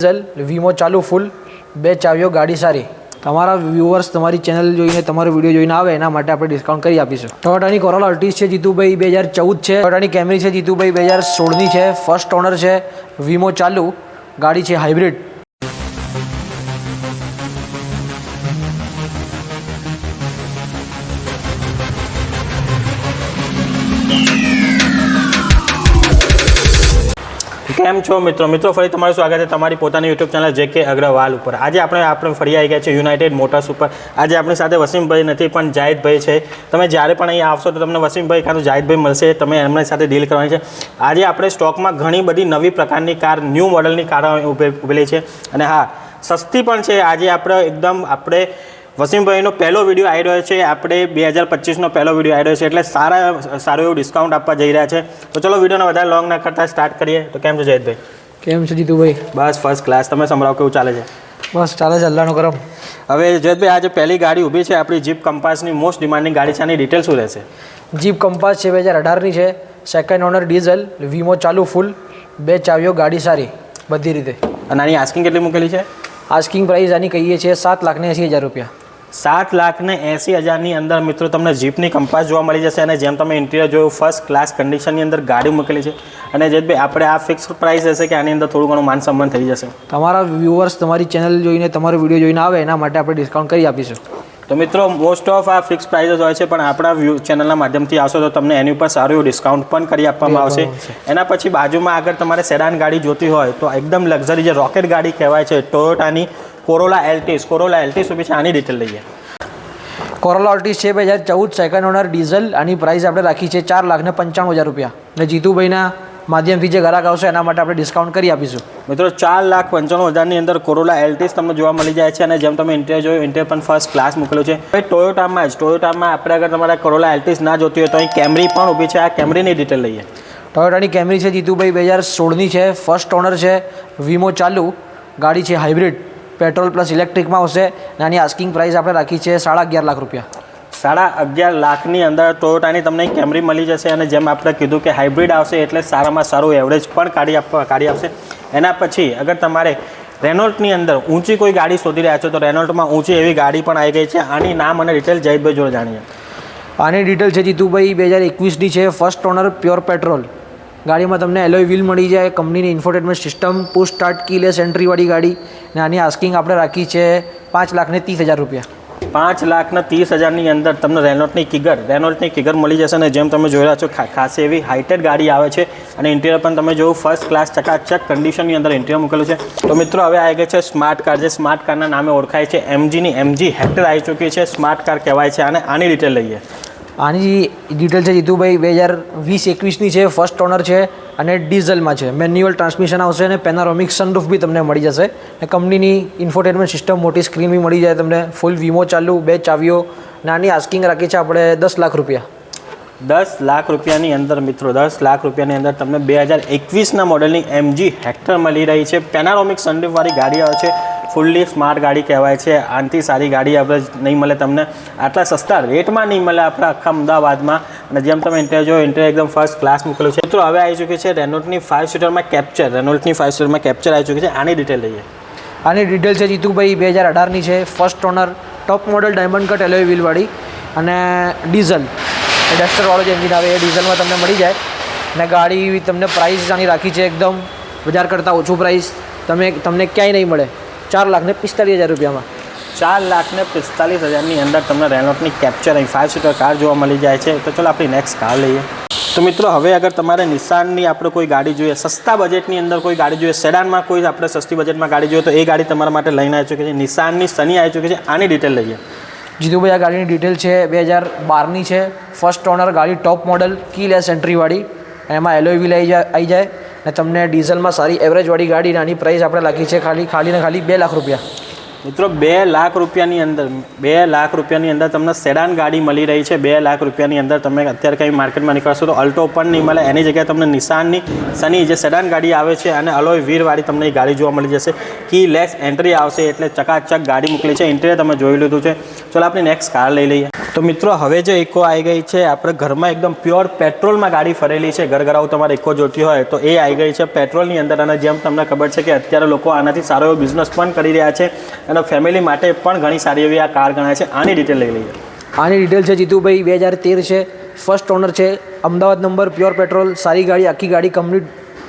Diesel વીમો ચાલુ ફૂલ 2 ચાવીઓ ગાડી સારી. તમારા વ્યુઅર્સ તમારી ચેનલ જોઈને તમારો વિડીયો જોઈને આવે એના માટે આપણે ડિસ્કાઉન્ટ કરી આપીશું. ટોયોટાની કોરોલા અલ્ટીસ છે જીતુભાઈ 2014 છે. ટોયોટાની કેમરી છે જીતુભાઈ 2016ની છે. ફર્સ્ટ ઓનર છે. વીમો ચાલુ ગાડી છે હાઇબ્રિડ. કેમ છો મિત્રો ફરી તમારું સ્વાગત છે તમારી પોતાની યુટ્યુબ ચેનલ JK અગ્રવાલ ઉપર. આજે આપણે ફરી આવી ગયા છે યુનાઇટેડ મોટર્સ ઉપર. આજે આપણી સાથે વસીમભાઈ નથી પણ જાહિદભાઈ છે. તમે જ્યારે પણ અહીં આવશો તો તમને વસીમભાઈ કાં તો જાહિદભાઈ મળશે, તમે એમની સાથે ડીલ કરવાની છે. આજે આપણે સ્ટોકમાં ઘણી બધી નવી પ્રકારની કાર, ન્યૂ મોડલની કારો ઉભેલી છે અને હા, સસ્તી પણ છે. આજે આપણે વસીમભાઈનો પહેલો વિડીયો આવી રહ્યો છે. આપણે 2025નો પહેલો વિડીયો આવી રહ્યો છે એટલે સારું એવું ડિસ્કાઉન્ટ આપવા જઈ રહ્યા છે. તો ચલો વિડીયોને વધારે લોંગ ના કરતા સ્ટાર્ટ કરીએ. તો કેમ છો જાહિદભાઈ? કેમ છે જીતુભાઈ? બસ ફર્સ્ટ ક્લાસ. તમે સંભળાવો કેવું ચાલે છે? બસ ચાલે છે અલ્લાહનો કરમ. હવે જાહિદભાઈ, આજે પહેલી ગાડી ઊભી છે આપણી જીપ કંપાસની મોસ્ટ ડિમાન્ડિંગ ગાડી છે. આની ડિટેલ શું રહેશે? જીપ કંપાસ છે 2018ની છે. સેકન્ડ ઓનર ડીઝલ, વીમો ચાલુ ફૂલ, 2 ચાવીઓ ગાડી સારી બધી રીતે. અને આની આસ્કિંગ કેટલી મૂકેલી છે? આસ્કિંગ પ્રાઇસ આની કહીએ છીએ 7,80,000 રૂપિયા. 7,80,000ની અંદર મિત્રો તમને જીપની કંપાસ જોવા મળી જશે. અને જેમ તમે ઇન્ટિરિયર જોયું, ફર્સ્ટ ક્લાસ કન્ડિશનની અંદર ગાડી મૂકેલી છે. અને જાહિદભાઈ, આપણે આ ફિક્સ પ્રાઇસ હશે કે આની અંદર થોડું ઘણું માન સન્માન થઈ જશે? તમારા વ્યુઅર્સ તમારી ચેનલ જોઈને તમારો વિડીયો જોઈને આવે એના માટે આપણે ડિસ્કાઉન્ટ કરી આપીશું. તો મિત્રો, મોસ્ટ ઓફ આ ફિક્સ પ્રાઇસ જ હોય છે, પણ આપણા ચેનલના માધ્યમથી આવશો તો તમને એની ઉપર સારું એવું ડિસ્કાઉન્ટ પણ કરી આપવામાં આવશે. એના પછી બાજુમાં આગળ તમારે સેડાન ગાડી જોતી હોય તો એકદમ લક્ઝરી જે રોકેટ ગાડી કહેવાય છે, ટોયોટાની કોરોલા એલ્ટીસ ઊભી છે. આની ડિટેલ લઈએ. કોરોલા અલ્ટીસ છે 2014, સેકન્ડ ઓનર ડીઝલ. આની પ્રાઇસ આપણે રાખી છે 4,95,000 રૂપિયા. અને જીતુભાઈના માધ્યમથી જે ગ્રાહક આવશે એના માટે આપણે ડિસ્કાઉન્ટ કરી આપીશું. મિત્રો, 4,95,000ની અંદર કોરોલા એલ્ટીસ તમને જોવા મળી જાય છે. અને જેમ તમે ઇન્ટિરિયર જોયું, ઇન્ટિરિયર પણ ફર્સ્ટ ક્લાસ મૂકેલું છે. ટોયોટામાં આપણે અગર તમારે કોરોલા એલ્ટીસ ના જોતી હોય તો અહીં કેમરી પણ ઊભી છે. આ કેમરીની ડિટેલ લઈએ. ટોયોટાની કેમરી છે જીતુભાઈ 2016ની છે. ફર્સ્ટ ઓનર છે. વીમો ચાલુ ગાડી છે હાઇબ્રિડ. પેટ્રોલ પ્લસ ઇલેક્ટ્રિકમાં આવશે. અને આની આસ્કિંગ પ્રાઇસ આપણે રાખી છે 11.5 લાખ રૂપિયા. 11.5 લાખની અંદર ટોયોટાની તમને કેમરી મળી જશે. અને જેમ આપણે કીધું કે હાઇબ્રિડ આવશે એટલે સારામાં સારું એવરેજ પણ કાઢી આપશે. એના પછી અગર તમારે રેનોલ્ટની અંદર ઊંચી કોઈ ગાડી શોધી રહ્યા છો તો રેનોલ્ટમાં ઊંચી એવી ગાડી પણ આવી ગઈ છે. આની નામ અને ડિટેલ જાહિદભાઈ જોડે જાણીએ. આની ડિટેલ છે જીતુભાઈ 2021ની છે. First owner, pure petrol. ગાડીમાં તમને એલોય વ્હીલ મળી જાય, કંપનીની infotainment system, push start, keyless એન્ટ્રીવાળી ગાડી. અને આની આસ્કિંગ આપણે રાખી છે 5,30,000 રૂપિયા. 5,30,000ની અંદર તમને રેનોલ્ટની કિગર મળી જશે. અને જેમ તમે જોઈ રહ્યા છો, ખાસી એવી હાઇટેડ ગાડી આવે છે. અને ઇન્ટિરિયર પણ તમે જોયું, ફર્સ્ટ ક્લાસ ચકાચક કન્ડિશનની અંદર ઇન્ટિરિયર મૂકેલું છે. તો મિત્રો, હવે આવી ગઈ છે સ્માર્ટ કાર. જે સ્માર્ટ કારના નામે ઓળખાય છે. MG હેક્ટર આવી ચૂકી છે. સ્માર્ટ કાર કહેવાય છે. અને આની ડિટેલ લઈએ. આની ડિટેલ છે જીતુભાઈ 2020-21ની છે. ફર્સ્ટ ઓનર છે અને ડીઝલમાં છે. મેન્યુઅલ ટ્રાન્સમિશન આવશે અને પેનારોમિક સનરૂફ બી તમને મળી જશે. અને કંપનીની ઇન્ફોટેનમેન્ટ સિસ્ટમ, મોટી સ્ક્રીન બી મળી જાય તમને. ફૂલ વીમો ચાલુ, 2 ચાવીઓ. અને આની આસ્કિંગ રાખી છે આપણે 10 લાખ રૂપિયા. 10 લાખ રૂપિયાની અંદર મિત્રો, 10 લાખ રૂપિયાની અંદર તમને 2021ના મોડલની MG હેક્ટર મળી રહી છે. પેનારોમિક સનરૂફવાળી ગાડી આવે છે. ફૂલ્લી સ્માર્ટ ગાડી કહેવાય છે. આનાથી સારી ગાડી આપણે નહીં મળે તમને. આટલા સસ્તા રેટમાં નહીં મળે આપણા આખા અમદાવાદમાં. અને જેમ તમે ઇન્ટિરિયર એકદમ ફર્સ્ટ ક્લાસ મૂકેલું છે. મિત્રો, હવે આવી ચૂકી છે રેનોલ્ટની 5 સીટરમાં કેપ્ચર. આવી ચૂકી છે. આની ડિટેલ લઈએ. આની ડિટેલ છે જીતુભાઈ 2018ની છે. First owner, top model, diamond cut alloy વ્હીલવાળી. અને ડીઝલ ડસ્ટરવાળો જે એન્જિન આવે એ ડીઝલમાં તમને મળી જાય. અને ગાડી તમને પ્રાઇસ આની રાખી છે એકદમ બજાર કરતાં ઓછું પ્રાઇસ. તમને ક્યાંય નહીં મળે. 4,45,000 રૂપિયામાં. 4,45,000ની અંદર તમને રેનોલ્ટની કેપ્ચર અહીં 5 સીટર કાર જોવા મળી જાય છે. તો ચલો આપણી નેક્સ્ટ કાર લઈએ. તો મિત્રો, હવે અગર તમારે નિસાનની આપણે કોઈ ગાડી જોઈએ, સસ્તા બજેટની અંદર કોઈ ગાડી જોઈએ, સેડાનમાં કોઈ આપણે સસ્તી બજેટમાં ગાડી જોઈએ, તો એ ગાડી તમારા માટે લઈને આવી ચૂકી છે. નિસાનની સની આવી ચૂકી છે. આની ડિટેલ લઈએ. જીતુભાઈ, આ ગાડીની ડિટેલ છે 2012ની છે. ફર્સ્ટ ઓનર ગાડી, ટોપ મોડલ, કીલેસ એન્ટ્રીવાળી. એમાં એલોય વ્હીલ આવી જાય. અને તમને ડીઝલમાં સારી એવરેજવાળી ગાડી. આની પ્રાઇસ આપણે રાખી છે ખાલી 2 લાખ રૂપિયા. મિત્રો 2 લાખ રૂપિયાની અંદર તમને સેડાન ગાડી મળી રહી છે. 2 લાખ રૂપિયાની અંદર તમે અત્યારે કંઈ માર્કેટમાં નીકળશો તો અલ્ટો પણ નહીં મળે, એની જગ્યાએ તમને નિશાનની સની જે સેડાન ગાડી આવે છે અને અલોય વ્હીલવાળી તમને એ ગાડી જોવા મળી જશે. કી લેસ એન્ટ્રી આવશે એટલે ચકાચક ગાડી મોકલી છે. ઇન્ટિરિયર તમે જોઈ લીધું છે. ચલો આપણે નેક્સ્ટ કાર લઈ લઈએ. તો મિત્રો હવે જે ઇકો આવી ગઈ છે, આપણે ઘરમાં એકદમ પ્યોર પેટ્રોલમાં ગાડી ફરેલી છે. ઘરઘરાવું તમારે ઇકો જોતી હોય તો એ આવી ગઈ છે પેટ્રોલની અંદર. અને જેમ તમને ખબર છે કે અત્યારે લોકો આનાથી સારો એવો બિઝનેસ પણ કરી રહ્યા છે અને ફેમિલી માટે પણ ઘણી સારી એવી આ કાર ગણાય છે. આની ડિટેલ લઈ લઈએ. આની ડિટેલ છે જીતુભાઈ, 2013 છે, ફર્સ્ટ ઓનર છે, અમદાવાદ નંબર, પ્યોર પેટ્રોલ, સારી ગાડી, આખી ગાડી complete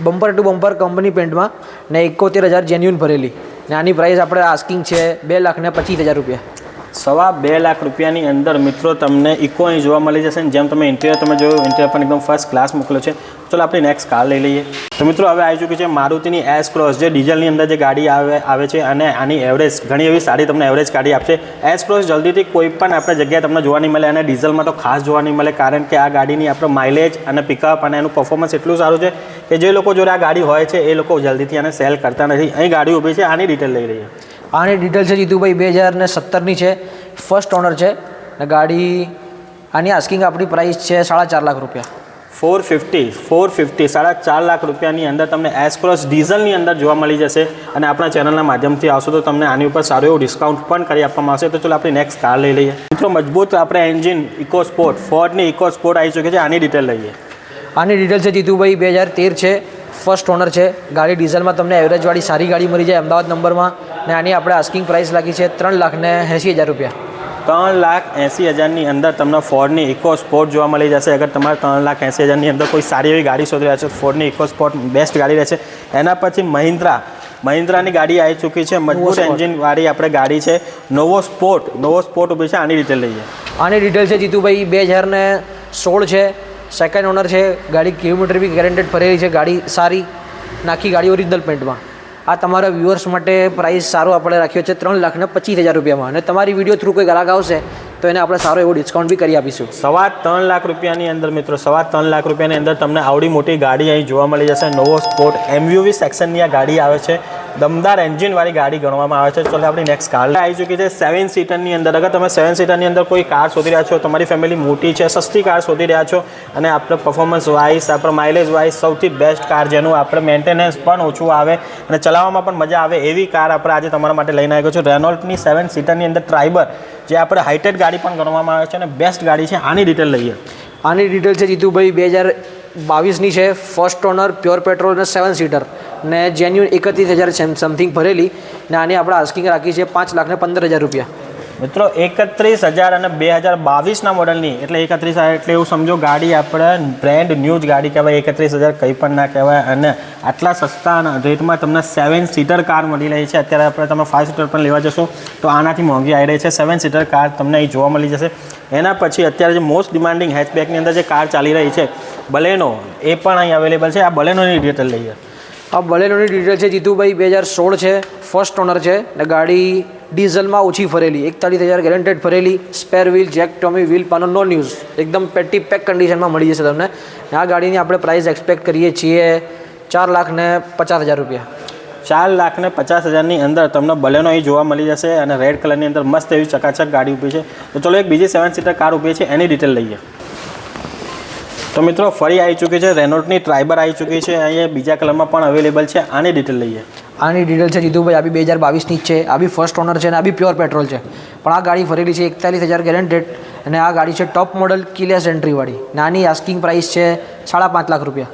bumper to bumper company પેન્ટમાં ને 71,000 જેન્યુન ભરેલી. ને આની પ્રાઇસ આપણે આસ્કિંગ છે 2,25,000 રૂપિયા. 2.5 લાખ રૂપિયાની અંદર મિત્રો તમને ઇકો અહીં જોવા મળી જશે. જેમ તમે ઇન્ટિરિયર તમે જોયું, ઇન્ટિરિયર પણ એકદમ ફર્સ્ટ ક્લાસ મોકલ્યો છે. ચલો આપણે નેક્સ્ટ કાર લઈ લઈએ. તો મિત્રો હવે આવી ચૂકી છે મારુતિની એસ ક્રોસ, જે ડીઝલની અંદર જે ગાડી આવે છે અને આની એવરેજ ઘણી એવી સારી તમને એવરેજ ગાડી આપશે. એસ ક્રોસ જલ્દીથી કોઈ પણ આપણે જગ્યાએ તમને જોવા નહીં મળે અને ડીઝલમાં તો ખાસ જોવા નહીં મળે, કારણ કે આ ગાડીની આપણે માઇલેજ અને પિકઅપ અને એનું પરફોર્મન્સ એટલું સારું છે કે જે લોકો જોડે આ ગાડી હોય છે એ લોકો જલ્દીથી આને સેલ કરતા નથી. અહીં ગાડી ઊભી છે, આની ડિટેલ લઈ લઈએ. આની ડિટેલ છે જીતુભાઈ, 2017ની છે, ફર્સ્ટ ઓનર છે ને ગાડી આની આસ્કિંગ આપણી પ્રાઇસ છે 4.5 લાખ રૂપિયા. 450 4.5 લાખ રૂપિયાની અંદર તમને એસ ક્રોસ ડીઝલની અંદર જોવા મળી જશે. અને આપણા ચેનલના માધ્યમથી આવશો તો તમને આની ઉપર સારું એવું ડિસ્કાઉન્ટ પણ કરી આપવામાં આવશે. તો ચલો આપણે નેક્સ્ટ કાર લઈ લઈએ. મિત્રો મજબૂત આપણે એન્જિન ઇકો સ્પોર્ટ, ફોર્ડની ઇકો સ્પોર્ટ આવી ચૂકી છે. આની ડિટેલ લઈએ. આની ડિટેલ છે જીતુભાઈ, 2013 છે, ફર્સ્ટ ઓનર છે, ગાડી ડીઝલમાં તમને એવરેજવાળી સારી ગાડી મળી જાય અમદાવાદ નંબરમાં. ને આની આપણે આસ્કિંગ પ્રાઇસ લાગી છે 3,80,000 રૂપિયા. 3,80,000ની અંદર તમને ફોર્ડની ઇકો સ્પોર્ટ જોવા મળી જશે. અગર તમારે 3,80,000ની અંદર કોઈ સારી એવી ગાડી શોધી રહ્યા છો, ફોર્ડની ઇકો સ્પોર્ટ બેસ્ટ ગાડી રહેશે. એના પછી મહિન્દ્રાની ગાડી આવી ચૂકી છે, મજબૂત એન્જિનવાળી આપણે ગાડી છે, નોવો સ્પોર્ટ ઊભી છે. આની ડિટેલ લઈએ. આની ડિટેલ છે જીતુભાઈ, 2016 છે, સેકન્ડ ઓનર છે, ગાડી કિલોમીટર બી ગેરંટેડ ફરેલી છે, ગાડી સારી, નાખી ગાડી ઓરિજિનલ પેન્ટમાં. આ તમારા વ્યુઅર્સ માટે પ્રાઇસ સારો આપણે રાખ્યો છે 3,25,000 રૂપિયામાં. અને તમારી વિડીયો થ્રુ કોઈ ગ્રાહક આવશે તો એને આપણે સારો એવો ડિસ્કાઉન્ટ બી કરી આપીશું. 3.25 લાખ રૂપિયાની અંદર મિત્રો 3.25 લાખ રૂપિયાની અંદર તમને આવડી મોટી ગાડી અહીં જોવા મળી જશે. નોવો સ્પોર્ટ MUV સેક્શનની આ ગાડી આવે છે, દમદાર એન્જિનવાળી ગાડી ગણવામાં આવે છે. ચલો આપણી નેક્સ્ટ કાર આવી ચૂકી છે 7 સીટરની અંદર. અગર તમે 7 સીટરની અંદર કોઈ કાર શોધી રહ્યા છો, તમારી ફેમિલી મોટી છે, સસ્તી કાર શોધી રહ્યા છો અને આપણે પરફોર્મન્સ વાઇઝ, આપણે માઇલેજ વાઇઝ સૌથી બેસ્ટ કાર, જેનું આપણે મેન્ટેનન્સ પણ ઓછું આવે અને ચલાવવામાં પણ મજા આવે એવી કાર આપણે આજે તમારા માટે લઈને આવ્યો છું. રેનોલ્ટની 7 સીટરની અંદર ટ્રાઇબર, જે આપણે હાઇટેડ ગાડી પણ ગણવામાં આવે છે અને બેસ્ટ ગાડી છે. આની ડિટેલ લઈએ. આની ડિટેલ છે જીતુભાઈ, 2022ની છે, ફર્સ્ટ ઓનર, પ્યોર પેટ્રોલ અને 7 સીટર ને જેન્યુન 31,000 સમથિંગ ભરેલી. ને આની આપણે આસ્કિંગ રાખી છે 5,15,000 રૂપિયા. મિત્રો 31,000 અને 2022ના મોડલની, એટલે 31 એટલે એવું સમજો ગાડી આપણે બ્રેન્ડ ન્યૂ જ ગાડી કહેવાય. 31,000 કંઈ પણ ના કહેવાય. અને આટલા સસ્તા રેટમાં તમને 7 સીટર કાર મળી રહી છે. અત્યારે આપણે તમે 5 સીટર પણ લેવા જશો તો આનાથી મોંઘી આવી રહી છે. 7 સીટર કાર તમને અહીં જોવા મળી જશે. એના પછી અત્યારે જે મોસ્ટ ડિમાન્ડિંગ હેચબેકની અંદર જે કાર ચાલી રહી છે બલેનો, એ પણ અહીં અવેલેબલ છે. આ બલેનોની ડિટેલ લઈએ. આ બલેનોની ડિટેલ છે જીતુભાઈ, 2016 છે, ફર્સ્ટ ઓનર છે ને ગાડી ડીઝલમાં ઓછી ફરેલી, 41,000 ગેરંટેડ ફરેલી, spare wheel, jack tommy wheel પાનો નોન યુઝ, એકદમ પેટી પેક કન્ડિશનમાં મળી જશે તમને. આ ગાડીની આપણે પ્રાઇસ એક્સપેક્ટ કરીએ છીએ 4,50,000 રૂપિયા. 4,50,000ની અંદર તમને બલેનો અહીં જોવા મળી જશે અને રેડ કલરની અંદર મસ્ત એવી ચકાચક ગાડી ઊભી છે. તો ચલો એક બીજી 7 સીટર કાર ઊભી છે, એની ડિટેલ લઈએ. તો મિત્રો ફરી આવી ચૂકી છે રેનોલ્ટની ટ્રાઇબર આવી ચૂકી છે, અહીંયા બીજા કલરમાં પણ અવેલેબલ છે. આની ડિટેલ લઈએ. આની ડિટેલ છે જીતુભાઈ, આ બી 2022ની જ છે, આ બી ફર્સ્ટ ઓનર છે અને આ બી પ્યોર પેટ્રોલ છે. પણ આ ગાડી ફરેલી છે 41,000 ગેરંટેડ અને આ ગાડી છે ટોપ મોડલ કીલેસ એન્ટ્રીવાળી. નાની આસ્કિંગ પ્રાઇસ છે 5.5 લાખ રૂપિયા.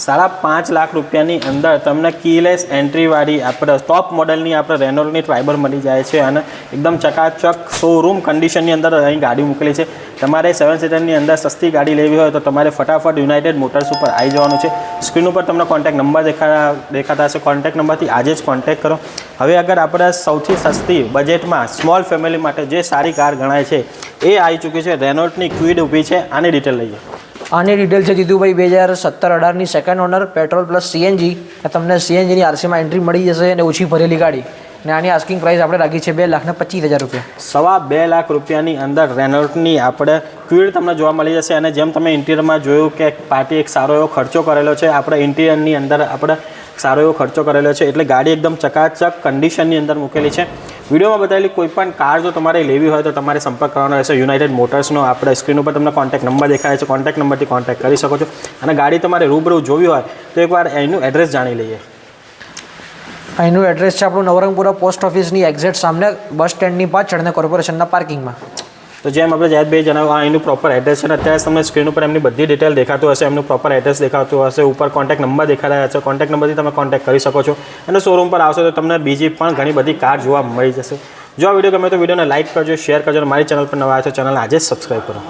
5.5 લાખ રૂપિયાની અંદર તમને કીલેસ એન્ટ્રીવાળી આપણે ટોપ મોડલની આપણે રેનોલ્ટની ટ્રાઇબર મળી જાય છે અને એકદમ ચકાચક શોરૂમ કન્ડિશનની અંદર અહીં ગાડી મૂકેલી છે. તમારે 7 સીટરની અંદર સસ્તી ગાડી લેવી હોય તો તમારે ફટાફટ યુનાઇટેડ મોટર્સ ઉપર આવી જવાનું છે. સ્ક્રીન ઉપર તમને કોન્ટેક્ટ નંબર દેખાતા હશે, કોન્ટેક્ટ નંબરથી આજે જ કોન્ટેક્ટ કરો. હવે અગર આપણે સૌથી સસ્તી બજેટમાં સ્મોલ ફેમિલી માટે જે સારી કાર ગણાય છે એ આવી ચૂકી છે, રેનોલ્ટની ક્વિડ ઊભી છે. આની ડિટેલ લઈએ. આની ડિટેલ છે જીતુભાઈ, 2017-18ની second owner, petrol plus CNG. તમને CNGની RCમાં એન્ટ્રી મળી જશે અને ઓછી ભરેલી ગાડી. અને આની આસ્કિંગ પ્રાઇસ આપણે રાખી છે 2,25,000 રૂપિયા. 2.5 લાખ રૂપિયાની અંદર રેનોલ્ટની આપણે ક્વિડ તમને જોવા મળી જશે. અને જેમ તમે ઇન્ટિરિયરમાં જોયું કે પાર્ટી એક સારો એવો ખર્ચો કરેલો છે, આપણે ઇન્ટિરિયરની અંદર આપણે સારો એવો ખર્ચો કરેલો છે એટલે ગાડી એકદમ ચકાચક કન્ડિશનની અંદર મૂકેલી છે. વિડીયોમાં બતાવેલી કોઈ પણ કાર જો તમારે લેવી હોય તો તમારે સંપર્ક કરવાનો રહેશે યુનાઇટેડ મોટર્સનો. આપણે સ્ક્રીન ઉપર તમને કોન્ટેક્ટ નંબર દેખાય છે, કોન્ટેક્ટ નંબરથી કોન્ટેક્ટ કરી શકો છો. અને ગાડી તમારે રૂબરૂ જોવી હોય તો એકવાર એનું એડ્રેસ જાણી લઈએ. અહીંનું એડ્રેસ છે આપણું નવરંગપુરા પોસ્ટ ઓફિસની એક્ઝેક્ટ સામે, બસ સ્ટેન્ડની પાછળ અને કોર્પોરેશનના પાર્કિંગમાં. તો જેમ આપણે જાહેદભાઈ જણાવ્યું, આ એનું પ્રોપર એડ્રેસ છે. અને અત્યારે તમને સ્ક્રીન ઉપર એમની બધી ડિટેલ દેખાતું હશે, એમનું પ્રોપર એડ્રેસ દેખાતું હશે, ઉપર કોન્ટેક્ટ નંબર દેખાતા હશે. કોન્ટેક્ટ નંબરથી તમે કોન્ટેક્ટ કરી શકો છો. અને શોરૂમ પર આવશો તો તમને બીજી પણ ઘણી બધી કાર જોવા મળી જશે. જો આ વિડીયો ગમે તો વિડીયોને લાઇક કરજો, શેર કરજો અને મારી ચેનલ પર નવા આવે તો ચેનલને આજે જ સબસ્ક્રાઈબ કરો.